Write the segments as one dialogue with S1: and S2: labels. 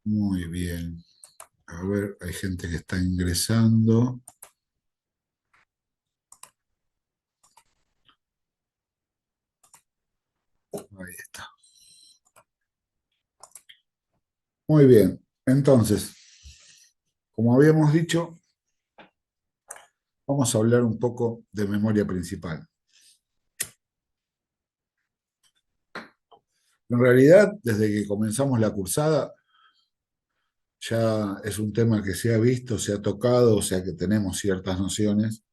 S1: Muy bien. A ver, hay gente que está ingresando. Ahí está. Muy bien. Entonces, como habíamos dicho, vamos a hablar un poco de memoria principal. En realidad, desde que comenzamos la cursada, ya es un tema que se ha visto, se ha tocado, o sea que tenemos ciertas nociones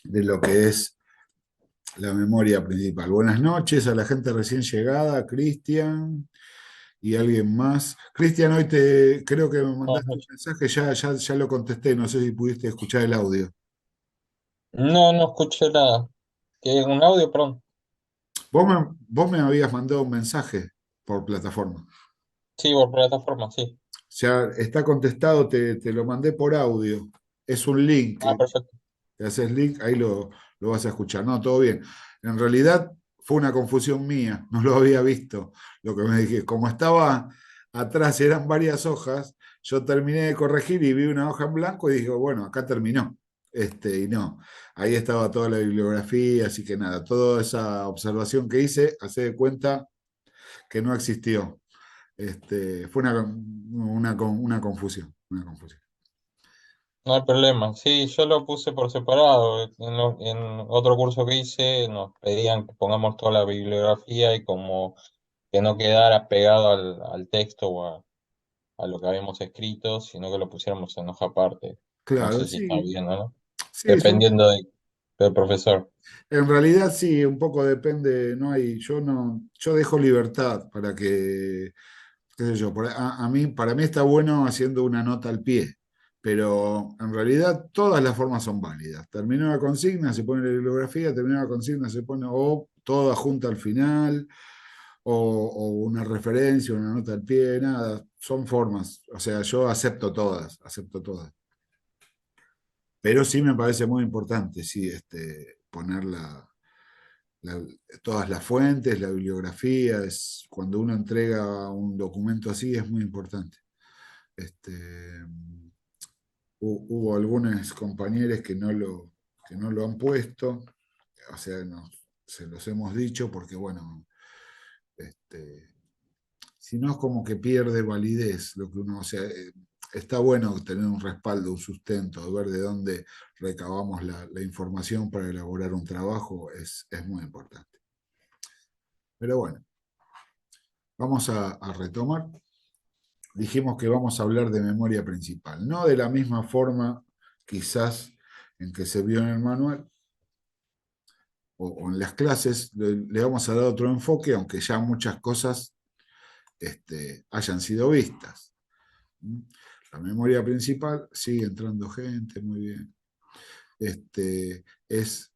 S1: de lo que es la memoria principal. Buenas noches a la gente recién llegada, Cristian y alguien más. Cristian, hoy te creo que me mandaste un mensaje, ya lo contesté, no sé si pudiste escuchar el audio.
S2: No, no escuché nada. ¿Qué? ¿Un audio? Perdón.
S1: Vos me habías mandado un mensaje por plataforma.
S2: Sí, por plataforma, sí.
S1: Ya está contestado, te lo mandé por audio. Es un link.
S2: Ah, perfecto.
S1: Te haces link, ahí lo vas a escuchar. No, todo bien. En realidad fue una confusión mía, no lo había visto. Lo que me dije, como estaba atrás, eran varias hojas, yo terminé de corregir y vi una hoja en blanco y dije, bueno, acá terminó. Y no, ahí estaba toda la bibliografía, así que nada, toda esa observación que hice, hace de cuenta que no existió. Fue una confusión, una confusión.
S2: No hay problema. Sí, yo lo puse por separado. En otro curso que hice nos pedían que pongamos toda la bibliografía y como que no quedara pegado al texto a lo que habíamos escrito, sino que lo pusiéramos en hoja aparte. No
S1: Claro,
S2: sé si está
S1: sí,
S2: bien, ¿no?
S1: sí,
S2: Dependiendo del profesor.
S1: en realidad sí, un poco depende, no hay, yo no, yo dejo libertad para que, qué sé yo, para mí está bueno haciendo una nota al pie, pero en realidad todas las formas son válidas. Terminó la consigna, se pone la bibliografía, terminó la consigna, se pone o toda junta al final, o una referencia, una nota al pie, nada, son formas. O sea, yo acepto todas, acepto todas. Pero sí me parece muy importante, sí, poner la- todas las fuentes, la bibliografía, cuando uno entrega un documento así es muy importante. Este, hubo algunos compañeros que no lo han puesto, o sea, se los hemos dicho porque, bueno, este, si no es como que pierde validez lo que uno, o sea, está bueno tener un respaldo, un sustento, ver de dónde recabamos la información para elaborar un trabajo, es muy importante. Pero bueno, vamos a retomar. Dijimos que vamos a hablar de memoria principal, no de la misma forma quizás en que se vio en el manual o en las clases, le vamos a dar otro enfoque, aunque ya muchas cosas hayan sido vistas. La memoria principal, sigue entrando gente, muy bien. Es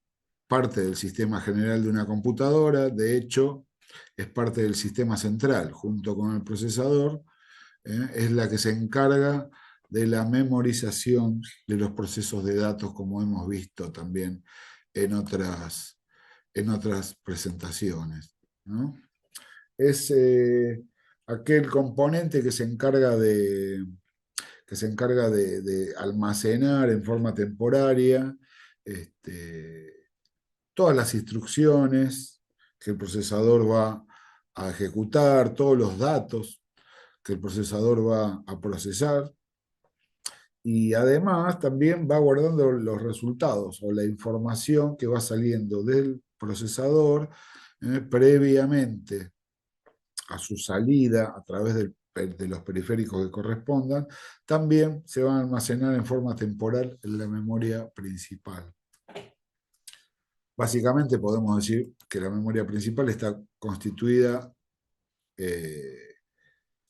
S1: parte del sistema general de una computadora, de hecho, es parte del sistema central, junto con el procesador, es la que se encarga de la memorización de los procesos de datos, como hemos visto también en en otras presentaciones, ¿no? Es aquel componente que se encarga de almacenar en forma temporaria todas las instrucciones que el procesador va a ejecutar, todos los datos que el procesador va a procesar y además también va guardando los resultados o la información que va saliendo del procesador previamente a su salida a través de los periféricos que correspondan, también se van a almacenar en forma temporal en la memoria principal. Básicamente podemos decir que la memoria principal está constituida eh,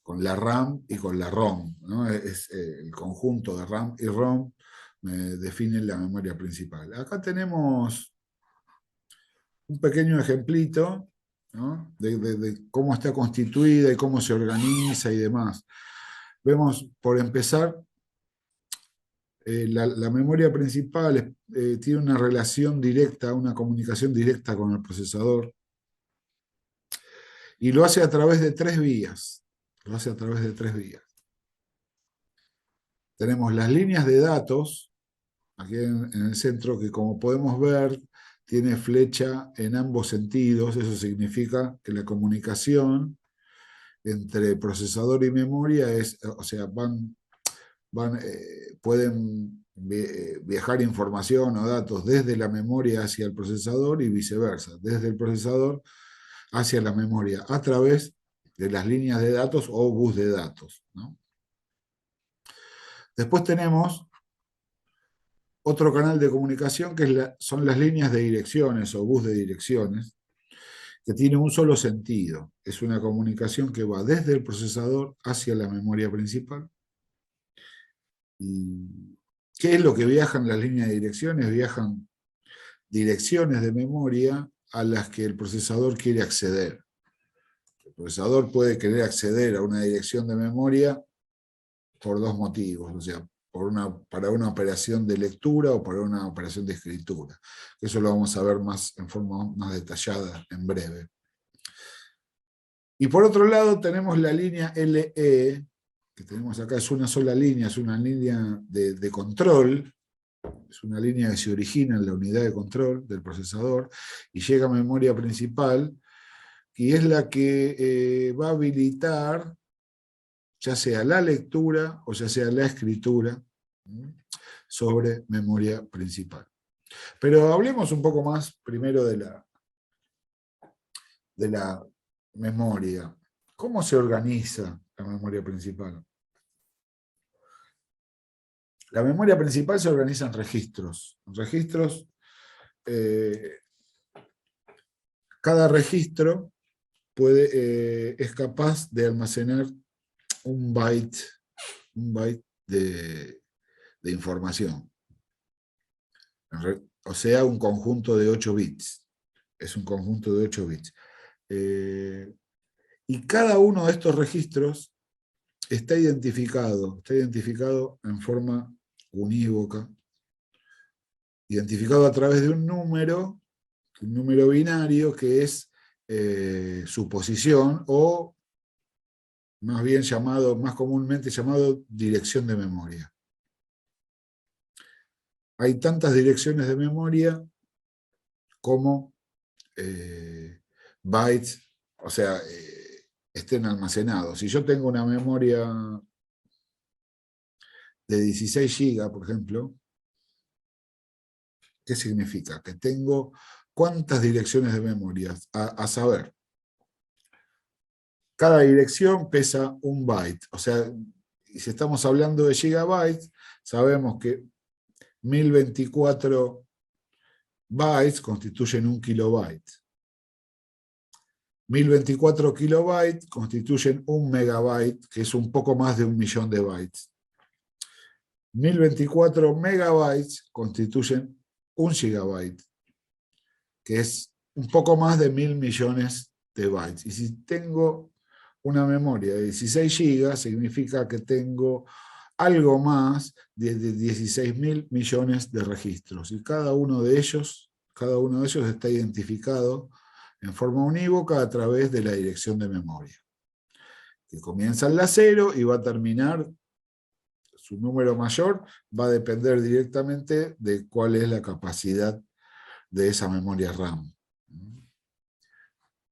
S1: con la RAM y con la ROM, ¿no? El conjunto de RAM y ROM define la memoria principal. Acá tenemos un pequeño ejemplito, ¿no? De cómo está constituida y cómo se organiza y demás. Vemos, por empezar, la memoria principal tiene una relación directa, una comunicación directa con el procesador Y lo hace a través de 3 vías. Lo hace a través de 3 vías. Tenemos las líneas de datos, aquí en el centro, que como podemos ver, tiene flecha en ambos sentidos. Eso significa que la comunicación entre procesador y memoria es, o sea, pueden viajar información o datos desde la memoria hacia el procesador y viceversa, desde el procesador hacia la memoria, a través de las líneas de datos o bus de datos, ¿no? Después tenemos otro canal de comunicación que son las líneas de direcciones o bus de direcciones, que tiene un solo sentido. Es una comunicación que va desde el procesador hacia la memoria principal. ¿Y qué es lo que viajan las líneas de direcciones? Viajan direcciones de memoria a las que el procesador quiere acceder. El procesador puede querer acceder a una dirección de memoria por 2 motivos, o sea, para una operación de lectura o para una operación de escritura. Eso lo vamos a ver en forma más detallada en breve. Y por otro lado tenemos la línea LE, que tenemos acá, es una sola línea, es una línea de control, es una línea que se origina en la unidad de control del procesador y llega a memoria principal, y es la que va a habilitar ya sea la lectura o ya sea la escritura sobre memoria principal. Pero hablemos un poco más primero de la memoria. ¿Cómo se organiza la memoria principal? La memoria principal se organiza en registros. Cada registro es capaz de almacenar un byte de información. O sea, un conjunto de 8 bits. Es un conjunto de 8 bits. Y cada uno de estos registros está identificado en forma unívoca, identificado a través de un número binario que es su posición, o más comúnmente llamado dirección de memoria. Hay tantas direcciones de memoria como bytes, o sea, estén almacenados. Si yo tengo una memoria de 16 GB, por ejemplo, ¿qué significa? Que tengo ¿cuántas direcciones de memoria? A saber, cada dirección pesa 1 byte. O sea, si estamos hablando de gigabytes, sabemos que 1024 bytes constituyen 1 kilobyte. 1024 kilobytes constituyen 1 megabyte, que es un poco más de 1 millón de bytes. 1024 megabytes constituyen 1 gigabyte, que es un poco más de 1000 millones de bytes. Y si tengo una memoria de 16 gigas, significa que tengo algo más de 16.000 millones de registros. Y cada uno de ellos está identificado en forma unívoca a través de la dirección de memoria, que comienza en la 0 y va a terminar, su número mayor va a depender directamente de cuál es la capacidad de esa memoria RAM.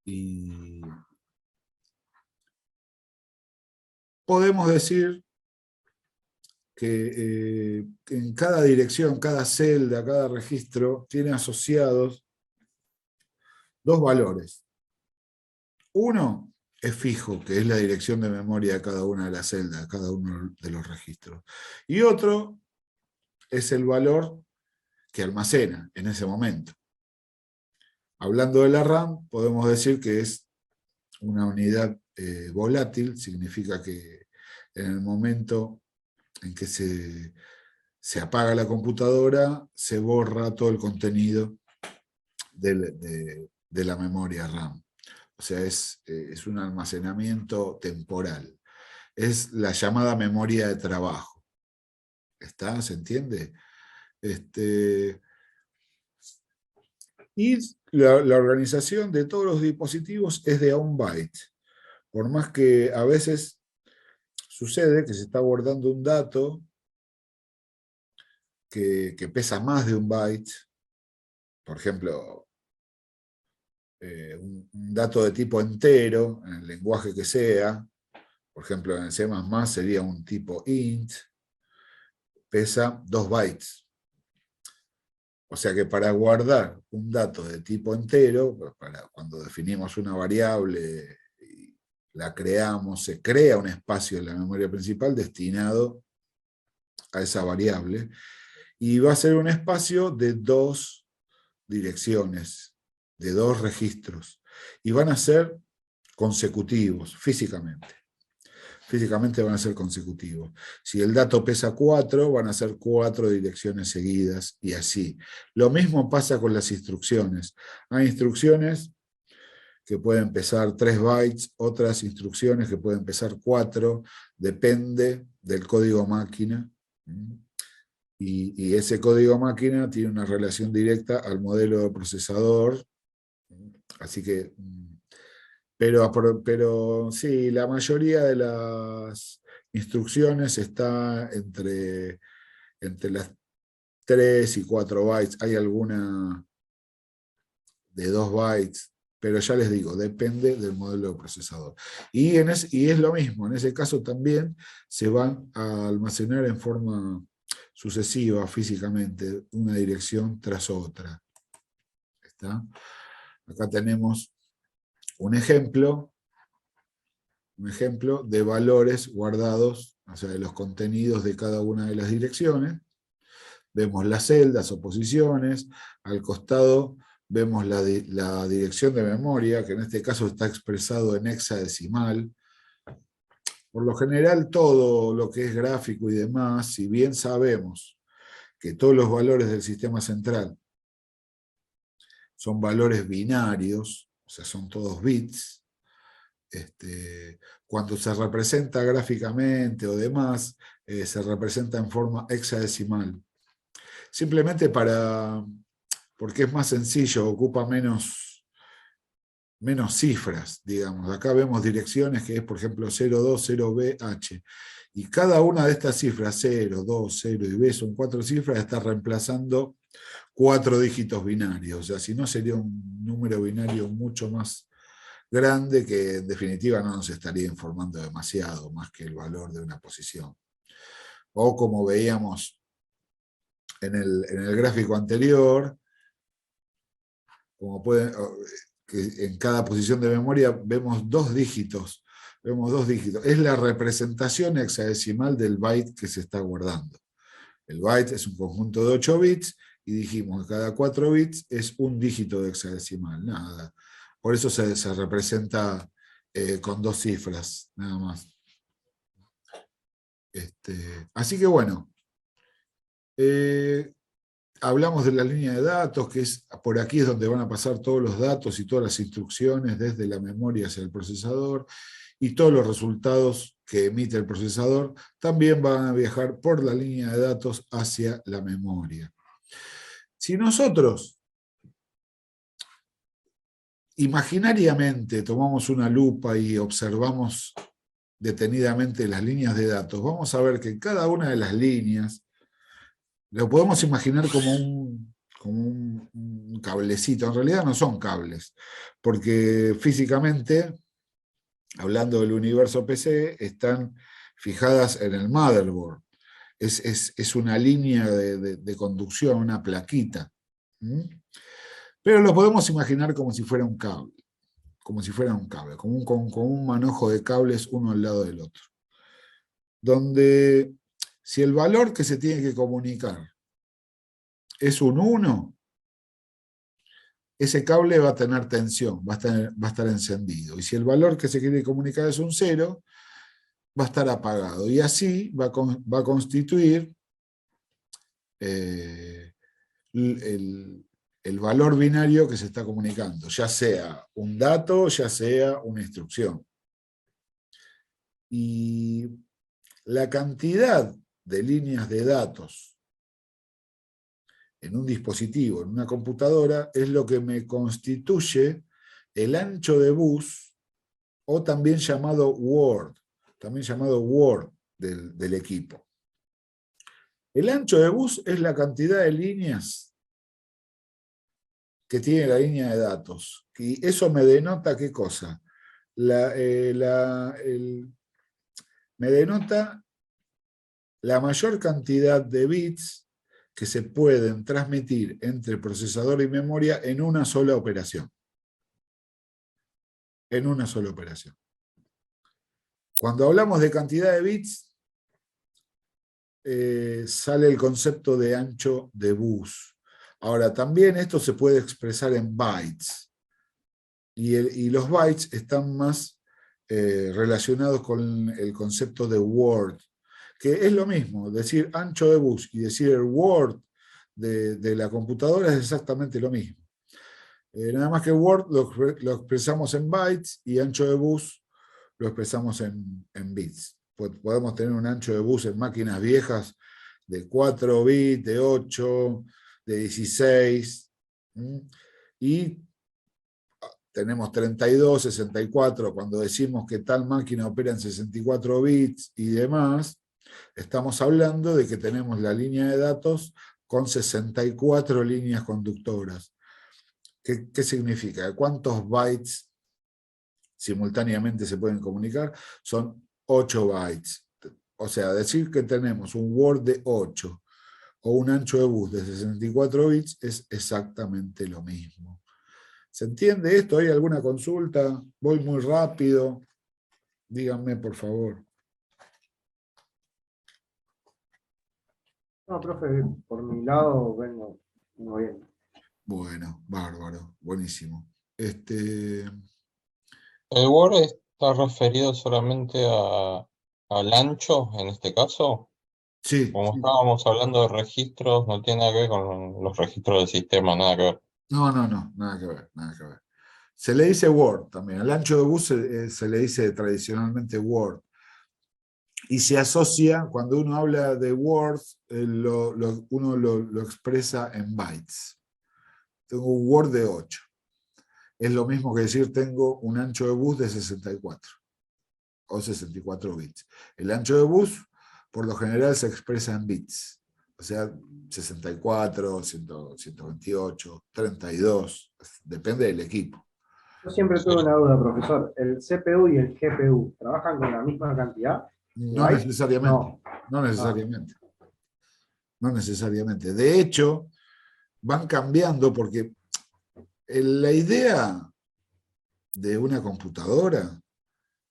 S1: Y podemos decir que en cada dirección, cada celda, cada registro, tiene asociados 2 valores. Uno es fijo, que es la dirección de memoria de cada una de las celdas, de cada uno de los registros. Y otro es el valor que almacena en ese momento. Hablando de la RAM, podemos decir que es una unidad volátil, significa que en el momento en que se apaga la computadora, se borra todo el contenido de la memoria RAM. O sea, es un almacenamiento temporal. Es la llamada memoria de trabajo. ¿Está? ¿Se entiende? Y la organización de todos los dispositivos es de a un byte. Por más que a veces sucede que se está guardando un dato que pesa más de un byte, por ejemplo, un dato de tipo entero, en el lenguaje que sea, por ejemplo, en C++ sería un tipo int, pesa 2 bytes. O sea que para guardar un dato de tipo entero, cuando definimos una variable y la creamos, se crea un espacio en la memoria principal destinado a esa variable, y va a ser un espacio de 2 direcciones, de 2 registros, y van a ser consecutivos físicamente. Físicamente van a ser consecutivos. Si el dato pesa 4, van a ser 4 direcciones seguidas y así. Lo mismo pasa con las instrucciones. Hay instrucciones que pueden pesar 3 bytes, otras instrucciones que pueden pesar 4, depende del código máquina. Y ese código máquina tiene una relación directa al modelo de procesador. Así que, pero sí, la mayoría de las instrucciones está entre las 3 y 4 bytes. Hay alguna de 2 bytes, pero ya les digo, depende del modelo de procesador. Y es lo mismo, en ese caso también se van a almacenar en forma sucesiva físicamente, una dirección tras otra. ¿Está? Acá tenemos un ejemplo de valores guardados, o sea, de los contenidos de cada una de las direcciones. Vemos las celdas o posiciones, al costado vemos la dirección de memoria, que en este caso está expresado en hexadecimal. Por lo general, todo lo que es gráfico y demás, si bien sabemos que todos los valores del sistema central son valores binarios, o sea, son todos bits, cuando se representa gráficamente o demás, se representa en forma hexadecimal. Simplemente porque es más sencillo, ocupa menos cifras, digamos. Acá vemos direcciones que es, por ejemplo, 02, 0BH. Y cada una de estas cifras, 0, 2, 0 y B, son 4 cifras, está reemplazando 4 dígitos binarios. O sea, si no sería un número binario mucho más grande que en definitiva no nos estaría informando demasiado, más que el valor de una posición. O como veíamos en el gráfico anterior, como pueden, que en cada posición de memoria vemos 2 dígitos. Vemos 2 dígitos. Es la representación hexadecimal del byte que se está guardando. El byte es un conjunto de 8 bits y dijimos que cada 4 bits es un dígito de hexadecimal. Nada. Por eso se representa con 2 cifras, nada más. Así que bueno. Hablamos de la línea de datos, que es por aquí es donde van a pasar todos los datos y todas las instrucciones desde la memoria hacia el procesador, y todos los resultados que emite el procesador también van a viajar por la línea de datos hacia la memoria. Si nosotros imaginariamente tomamos una lupa y observamos detenidamente las líneas de datos, vamos a ver que cada una de las líneas lo podemos imaginar como un cablecito. En realidad no son cables, porque físicamente, hablando del universo PC, están fijadas en el motherboard. Es una línea de conducción, una plaquita. Pero lo podemos imaginar como si fuera un cable, como un manojo de cables uno al lado del otro. Donde si el valor que se tiene que comunicar es un 1, ese cable va a tener tensión, va a estar encendido. Y si el valor que se quiere comunicar es un 0, va a estar apagado. Y así va a constituir el valor binario que se está comunicando, ya sea un dato, ya sea una instrucción. Y la cantidad de líneas de datos en un dispositivo, en una computadora, es lo que me constituye el ancho de bus, o también llamado Word, del equipo. El ancho de bus es la cantidad de líneas que tiene la línea de datos. Y eso me denota ¿qué cosa? Me denota la mayor cantidad de bits que se pueden transmitir entre procesador y memoria en una sola operación. En una sola operación. Cuando hablamos de cantidad de bits, sale el concepto de ancho de bus. Ahora, también esto se puede expresar en bytes. Y los bytes están más relacionados con el concepto de word, que es lo mismo, decir ancho de bus y decir el word de la computadora es exactamente lo mismo. Nada más que Word lo expresamos en bytes y ancho de bus lo expresamos en bits. Podemos tener un ancho de bus en máquinas viejas de 4 bits, de 8, de 16, y tenemos 32, 64, cuando decimos que tal máquina opera en 64 bits y demás, estamos hablando de que tenemos la línea de datos con 64 líneas conductoras. ¿Qué significa? ¿Cuántos bytes simultáneamente se pueden comunicar? Son 8 bytes. O sea, decir que tenemos un Word de 8 o un ancho de bus de 64 bits es exactamente lo mismo. ¿Se entiende esto? ¿Hay alguna consulta? Voy muy rápido. Díganme, por favor.
S3: No, profe, por mi lado vengo bien.
S1: Bueno, bárbaro, buenísimo.
S2: ¿El Word está referido solamente al ancho, en este caso?
S1: Sí,
S2: Como
S1: sí.
S2: estábamos hablando de registros, no tiene nada que ver con los registros del sistema, nada que ver.
S1: No, nada que ver, nada que ver. Se le dice Word también. Al ancho de bus se le dice tradicionalmente Word. Y se asocia, cuando uno habla de Word, uno lo expresa en bytes. Tengo un Word de 8. Es lo mismo que decir tengo un ancho de bus de 64 o 64 bits. El ancho de bus, por lo general, se expresa en bits. O sea, 64, 128, 32, depende del equipo.
S3: Yo siempre tuve una duda, profesor. ¿El CPU y el GPU trabajan con la misma cantidad de
S1: No
S3: bytes?
S1: necesariamente,
S3: No.
S1: no necesariamente. No necesariamente. De hecho, van cambiando porque la idea de una computadora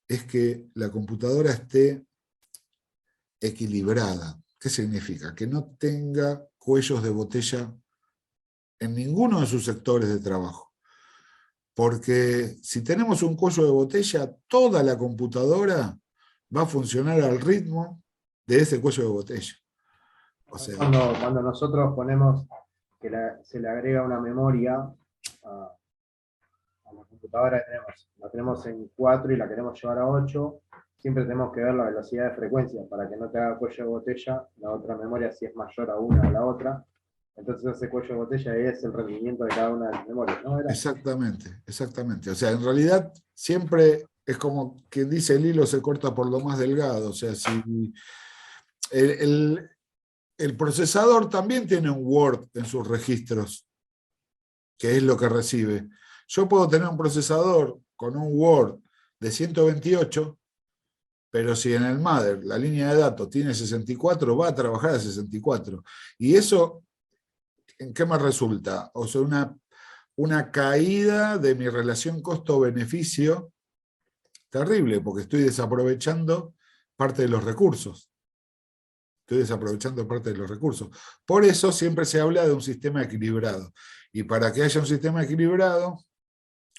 S1: es que la computadora esté equilibrada. ¿Qué significa? Que no tenga cuellos de botella en ninguno de sus sectores de trabajo. Porque si tenemos un cuello de botella, toda la computadora va a funcionar al ritmo de ese cuello de botella. O sea,
S3: Cuando nosotros ponemos que se le agrega una memoria a la computadora, la tenemos en 4 y la queremos llevar a 8, siempre tenemos que ver la velocidad de frecuencia para que no te haga cuello de botella la otra memoria si es mayor a una o la otra. Entonces ese cuello de botella es el rendimiento de cada una de las memorias, ¿no?
S1: exactamente, exactamente. O sea, en realidad siempre es como quien dice el hilo se corta por lo más delgado. O sea, si el procesador también tiene un Word en sus registros, que es lo que recibe. Yo puedo tener un procesador con un Word de 128, pero si en el mother la línea de datos tiene 64, va a trabajar a 64. Y eso, ¿en qué me resulta? O sea, una caída de mi relación costo-beneficio terrible, porque estoy desaprovechando parte de los recursos. Estoy desaprovechando parte de los recursos. Por eso siempre se habla de un sistema equilibrado. Y para que haya un sistema equilibrado,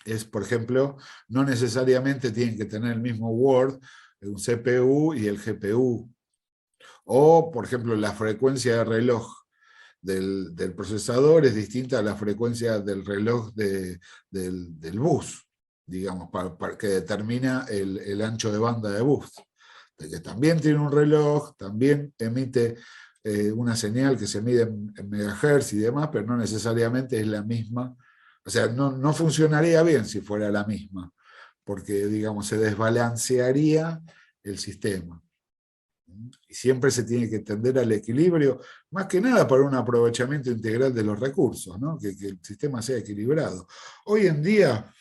S1: es, por ejemplo, no necesariamente tienen que tener el mismo Word, un CPU y el GPU. O, por ejemplo, la frecuencia de reloj del procesador es distinta a la frecuencia del reloj del bus, digamos, que determina el ancho de banda de bus. Que también tiene un reloj, también emite una señal que se mide en megahertz y demás, pero no necesariamente es la misma. O sea, no funcionaría bien si fuera la misma, porque, digamos, se desbalancearía el sistema. Y siempre se tiene que tender al equilibrio, más que nada para un aprovechamiento integral de los recursos, ¿no? Que el sistema sea equilibrado. Hoy en día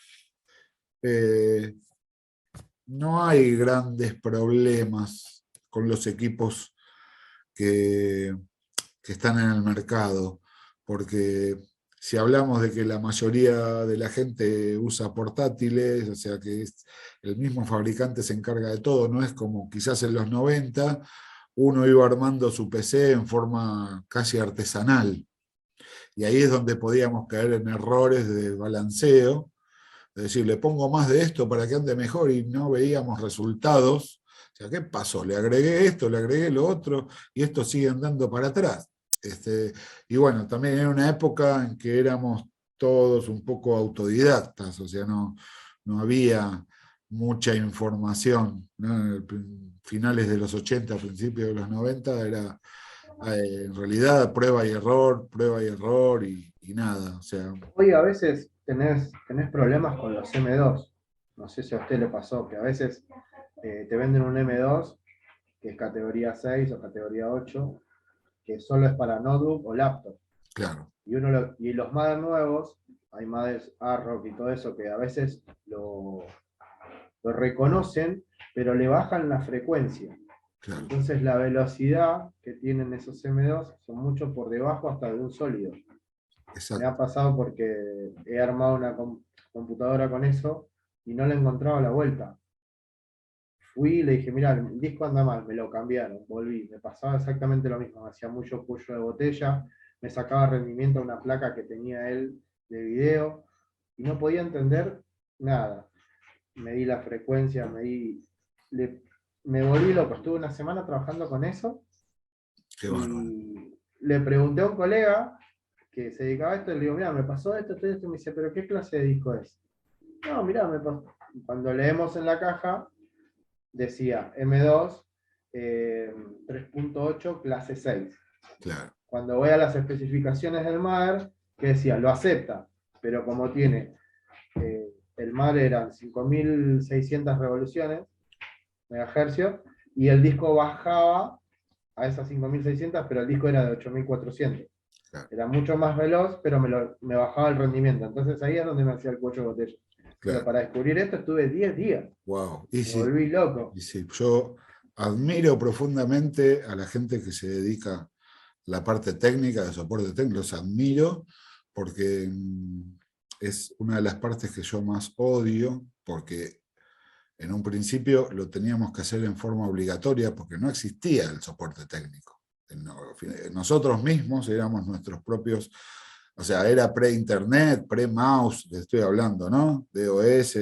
S1: no hay grandes problemas con los equipos que están en el mercado, porque si hablamos de que la mayoría de la gente usa portátiles, o sea que el mismo fabricante se encarga de todo, no es como quizás en los 90 uno iba armando su PC en forma casi artesanal, y ahí es donde podíamos caer en errores de balanceo, es decir, le pongo más de esto para que ande mejor y no veíamos resultados. O sea, ¿qué pasó? Le agregué esto, le agregué lo otro y esto sigue andando para atrás. Y bueno, también era una época en que éramos todos un poco autodidactas, o sea, no había mucha información, ¿no? Finales de los 80, principios de los 90, era en realidad prueba y error y nada. O sea,
S3: Hoy a veces tenés problemas con los M2. No sé si a usted le pasó, que a veces te venden un M2 que es categoría 6 o categoría 8, que solo es para notebook o laptop.
S1: claro.
S3: Y los modems nuevos, hay modems ARROC y todo eso, que a veces lo reconocen, pero le bajan la frecuencia.
S1: Claro.
S3: Entonces la velocidad que tienen esos M2 son mucho por debajo hasta de un sólido.
S1: Exacto.
S3: Me ha pasado porque he armado una computadora con eso y no le encontraba la vuelta. Fui y le dije, mira, el disco anda mal, me lo cambiaron, volví. Me pasaba exactamente lo mismo, me hacía mucho cuello de botella, me sacaba rendimiento a una placa que tenía él de video y no podía entender nada. Medí la frecuencia, me volví loco. Estuve una semana trabajando con eso.
S1: Qué bárbaro.
S3: Y le pregunté a un colega que se dedicaba a esto, y le digo, mira, me pasó esto, y me dice, pero ¿qué clase de disco es? No, mira, me pasó. Cuando leemos en la caja, decía M2 3.8 clase 6.
S1: Claro.
S3: Cuando voy a las especificaciones del MADER, que decía, lo acepta, pero como tiene, el MADER eran 5600 revoluciones, megahercios, y el disco bajaba a esas 5600, pero el disco era de 8400.
S1: Claro.
S3: Era mucho más veloz, pero me bajaba el rendimiento. Entonces ahí es donde me hacía el cuello de botella.
S1: Claro.
S3: Pero para descubrir esto estuve 10 días.
S1: Wow.
S3: Me volví loco.
S1: Y sí, yo admiro profundamente a la gente que se dedica a la parte técnica, de soporte técnico, los admiro porque es una de las partes que yo más odio, porque en un principio lo teníamos que hacer en forma obligatoria porque no existía el soporte técnico. Nosotros mismos éramos nuestros propios, o sea, era pre-internet, pre-mouse, les estoy hablando, ¿no? DOS,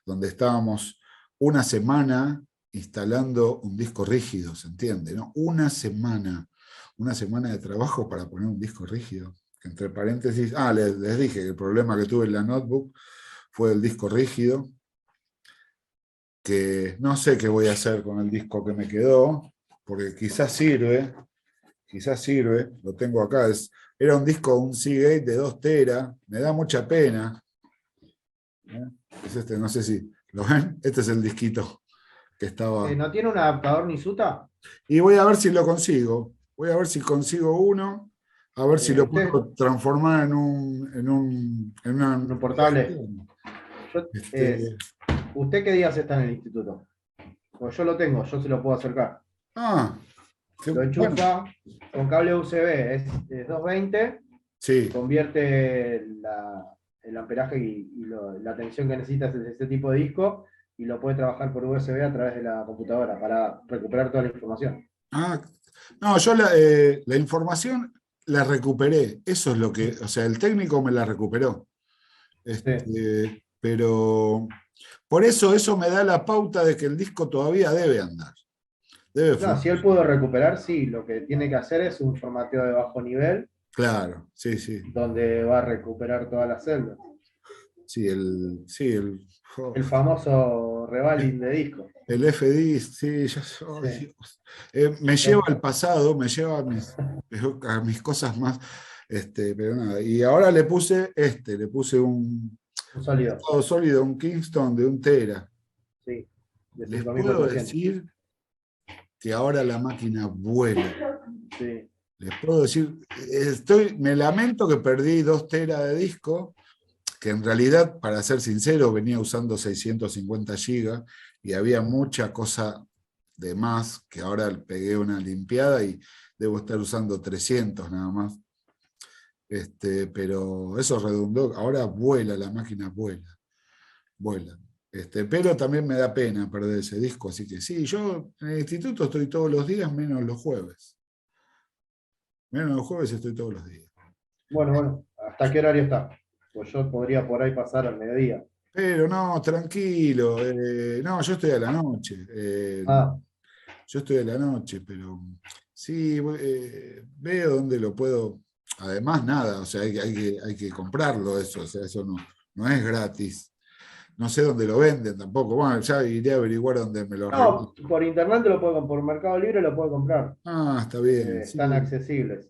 S1: donde estábamos una semana instalando un disco rígido, ¿se entiende? ¿No? Una semana de trabajo para poner un disco rígido. Entre paréntesis, les dije que el problema que tuve en la notebook fue el disco rígido, que no sé qué voy a hacer con el disco que me quedó, porque quizás sirve, lo tengo acá, era un disco, un Seagate de 2 teras, me da mucha pena. Es este, no sé si lo ven, este es el disquito que estaba.
S3: ¿No tiene un adaptador ni SUTA?
S1: Y voy a ver si lo consigo, voy a ver si consigo uno, a ver si lo puedo transformar en un
S3: portable. ¿Usted qué días está en el instituto? Pues yo lo tengo, yo se lo puedo acercar. Lo enchufa con cable USB, es 220,
S1: sí.
S3: Convierte el amperaje y la tensión que necesitas de ese tipo de disco y lo puede trabajar por USB a través de la computadora para recuperar toda la información.
S1: No, yo la información la recuperé, eso es lo que, o sea, el técnico me la recuperó.
S3: Sí.
S1: Pero por eso me da la pauta de que el disco todavía debe andar.
S3: No, si él pudo recuperar, sí, lo que tiene que hacer es un formateo de bajo nivel.
S1: Claro, sí.
S3: Donde va a recuperar todas las celdas.
S1: Sí,
S3: El famoso revaling de disco.
S1: el FDISC, sí, ya soy,
S3: Sí.
S1: Dios. Me lleva al pasado, me lleva a mis cosas más, pero nada. Y ahora le puse un
S3: Un sólido.
S1: estado sólido, un Kingston de 1 tera.
S3: Sí. De
S1: Les puedo
S3: 5400.
S1: decir que ahora la máquina vuela.
S3: Sí.
S1: Les puedo decir, me lamento que perdí 2 teras de disco, que en realidad, para ser sincero, venía usando 650 gigas y había mucha cosa de más, que ahora pegué una limpiada y debo estar usando 300 nada más. Pero eso redundó, ahora vuela, la máquina vuela, vuela. Pero también me da pena perder ese disco, así que sí, yo en el instituto estoy todos los días, menos los jueves. Menos los jueves estoy todos los días.
S3: Bueno, ¿hasta qué horario está? Pues yo podría por ahí pasar al mediodía.
S1: Pero no, tranquilo. No, yo estoy a la noche.
S3: Ah,
S1: Yo estoy a la noche, pero sí, veo dónde lo puedo. Además, nada, o sea, hay que comprarlo eso, o sea, eso no es gratis. No sé dónde lo venden tampoco. Bueno, ya iré a averiguar dónde me lo
S3: no,
S1: regalan.
S3: por internet lo puedo, por Mercado Libre lo puedo comprar.
S1: Ah, está bien,
S3: Están
S1: sí.
S3: accesibles.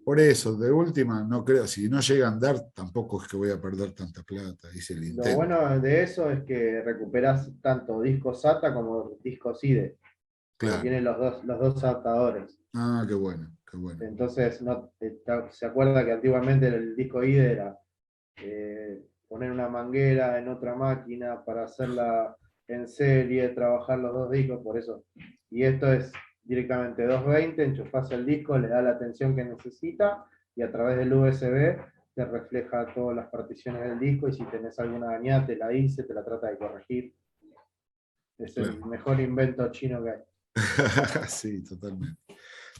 S1: Por eso, de última, no creo, si no llega a andar, tampoco es que voy a perder tanta plata, hice el
S3: Lo
S1: intento.
S3: bueno de eso es que recuperas tanto disco SATA como disco SIDE, porque
S1: Claro.
S3: tiene los dos adaptadores.
S1: Ah, qué bueno, qué bueno.
S3: Entonces, no, se acuerda que antiguamente el disco IDE era poner una manguera en otra máquina para hacerla en serie, trabajar los dos discos, por eso. Y esto es directamente 220, enchufás el disco, le da la tensión que necesita y a través del USB te refleja todas las particiones del disco y si tenés alguna dañada te la dice, te la trata de corregir. Es el
S1: Claro.
S3: mejor invento chino que hay.
S1: Sí, totalmente.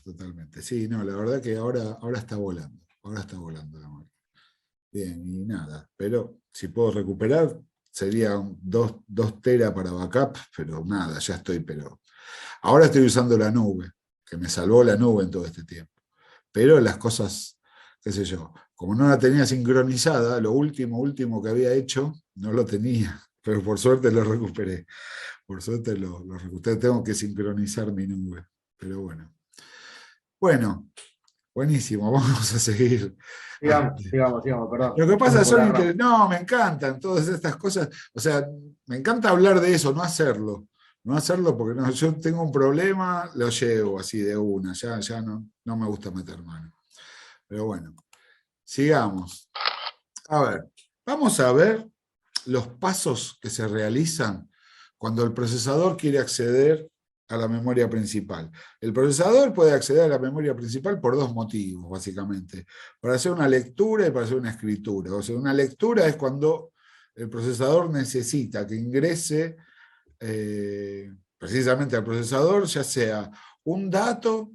S1: Totalmente. Sí, no, la verdad que ahora está volando. Ahora está volando la máquina. Bien, y nada. Pero si puedo recuperar, sería 2 teras para backup, pero nada, ya estoy, pero. Ahora estoy usando la nube, que me salvó la nube en todo este tiempo. Pero las cosas, qué sé yo, como no la tenía sincronizada, lo último que había hecho, no lo tenía. Pero por suerte lo recuperé. Por suerte lo recuperé. Tengo que sincronizar mi nube. Pero bueno. Bueno, buenísimo, vamos a seguir.
S3: Sigamos, perdón.
S1: Lo que
S3: Me
S1: pasa
S3: fuimos por
S1: son
S3: la rama.
S1: No, me encantan todas estas cosas. O sea, me encanta hablar de eso, no hacerlo. No hacerlo porque yo tengo un problema, lo llevo así de una. Ya no me gusta meter mano. Pero bueno, sigamos. A ver, vamos a ver los pasos que se realizan cuando el procesador quiere acceder a la memoria principal. El procesador puede acceder a la memoria principal por 2 motivos, básicamente. Para hacer una lectura y para hacer una escritura. O sea, una lectura es cuando el procesador necesita que ingrese precisamente al procesador, ya sea un dato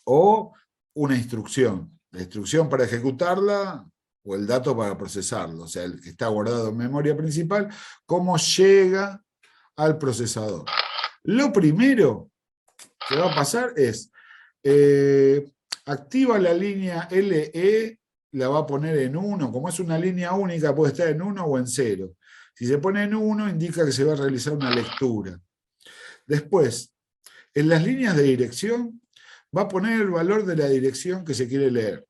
S1: o una instrucción. La instrucción para ejecutarla o el dato para procesarlo, o sea, el que está guardado en memoria principal, cómo llega al procesador. Lo primero que va a pasar es, activa la línea LE, la va a poner en 1, como es una línea única, puede estar en 1 o en 0. Si se pone en 1, indica que se va a realizar una lectura. Después, en las líneas de dirección, va a poner el valor de la dirección que se quiere leer.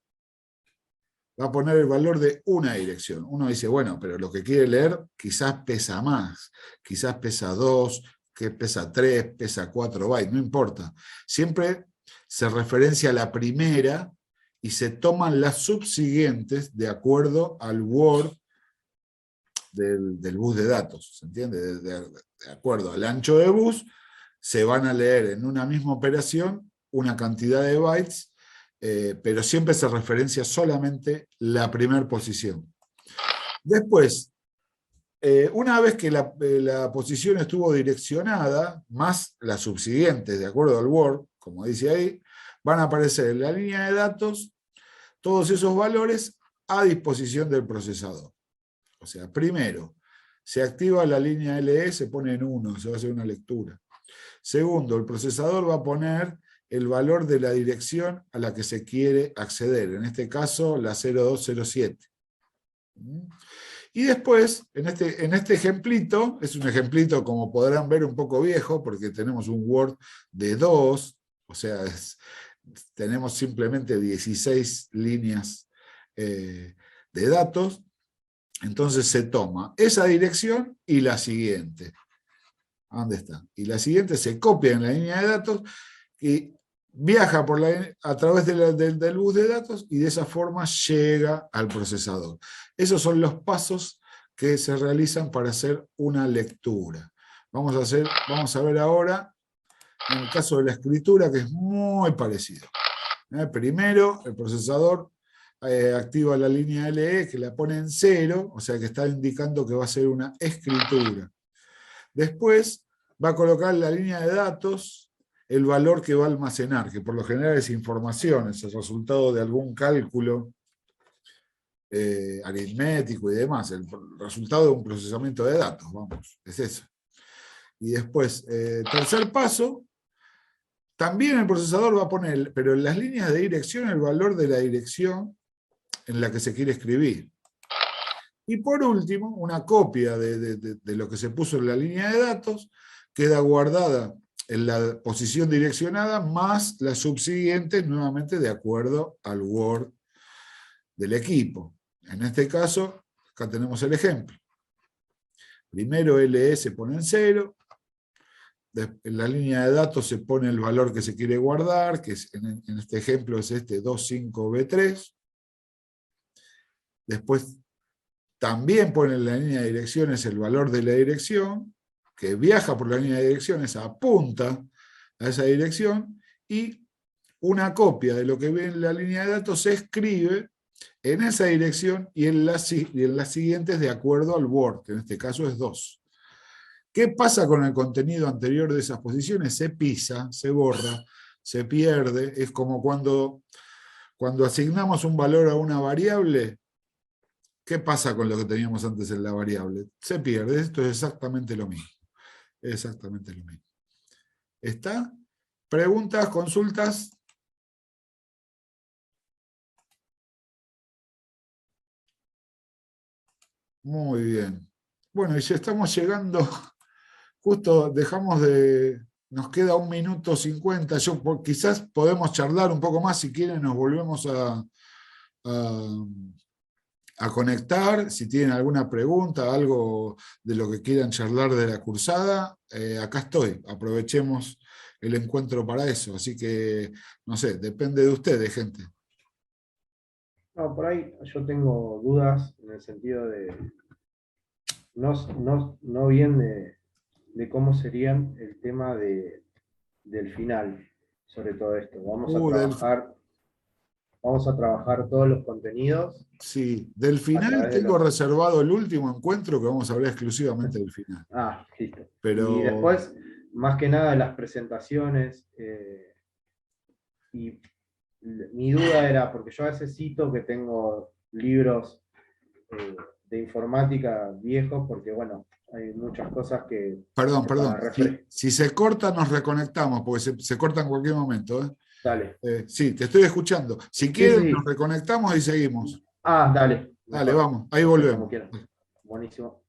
S1: Va a poner el valor de una dirección. Uno dice, bueno, pero lo que quiere leer quizás pesa más, quizás pesa 2, que pesa 3, pesa 4 bytes, no importa. Siempre se referencia a la primera y se toman las subsiguientes de acuerdo al Word del bus de datos, ¿se entiende? De acuerdo al ancho de bus, se van a leer en una misma operación una cantidad de bytes, pero siempre se referencia solamente la primera posición. Después, una vez que la posición estuvo direccionada, más las subsiguientes, de acuerdo al Word, como dice ahí, van a aparecer en la línea de datos todos esos valores a disposición del procesador. O sea, primero, se activa la línea LE, se pone en 1, se va a hacer una lectura. Segundo, el procesador va a poner el valor de la dirección a la que se quiere acceder, en este caso la 0207. Y después, en este ejemplito, es un ejemplito como podrán ver un poco viejo, porque tenemos un Word de 2, o sea, tenemos simplemente 16 líneas de datos. Entonces se toma esa dirección y la siguiente. ¿Dónde está? Y la siguiente se copia en la línea de datos y viaja a través del bus de datos y de esa forma llega al procesador. Esos son los pasos que se realizan para hacer una lectura. Vamos a ver ahora, en el caso de la escritura, que es muy parecido. Primero, el procesador activa la línea LE, que la pone en 0, o sea que está indicando que va a ser una escritura. Después va a colocar en la línea de datos el valor que va a almacenar, que por lo general es información, es el resultado de algún cálculo aritmético y demás, el resultado de un procesamiento de datos, vamos, es eso. Y después, tercer paso, también el procesador va a poner, pero en las líneas de dirección, el valor de la dirección en la que se quiere escribir. Y por último, una copia de lo que se puso en la línea de datos queda guardada en la posición direccionada más las subsiguientes, nuevamente de acuerdo al Word del equipo. En este caso, acá tenemos el ejemplo. Primero LE se pone en 0, en la línea de datos se pone el valor que se quiere guardar, que es, en este ejemplo es este 25B3. Después también pone en la línea de direcciones el valor de la dirección, que viaja por la línea de direcciones, apunta a esa dirección, y una copia de lo que ve en la línea de datos se escribe en esa dirección y en las siguientes de acuerdo al Word, que en este caso es 2. ¿Qué pasa con el contenido anterior de esas posiciones? Se pisa, se borra, se pierde. Es como cuando asignamos un valor a una variable. ¿Qué pasa con lo que teníamos antes en la variable? Se pierde. Esto es exactamente lo mismo. Exactamente lo mismo. ¿Está? ¿Preguntas? ¿Consultas? Muy bien. Bueno, y ya estamos llegando, justo nos queda 1 minuto 50. Quizás podemos charlar un poco más, si quieren nos volvemos a conectar, si tienen alguna pregunta, algo de lo que quieran charlar de la cursada, acá estoy, aprovechemos el encuentro para eso, así que, no sé, depende de ustedes, gente.
S3: No, por ahí yo tengo dudas en el sentido de, no bien de cómo serían el tema del final, sobre todo esto. Vamos a trabajar todos los contenidos.
S1: Sí, del final tengo reservado el último encuentro que vamos a hablar exclusivamente del final.
S3: Ah, listo.
S1: Pero...
S3: Y después, más que nada, de las presentaciones. Y mi duda era, porque yo a veces cito que tengo libros de informática viejos, porque bueno, hay muchas cosas que...
S1: Perdón. Si se corta, nos reconectamos, porque se corta en cualquier momento.
S3: Dale.
S1: Sí, te estoy escuchando. Si quieren, nos reconectamos y seguimos.
S3: Ah, dale.
S1: Dale, vamos. Ahí volvemos.
S3: Como quieran. Buenísimo.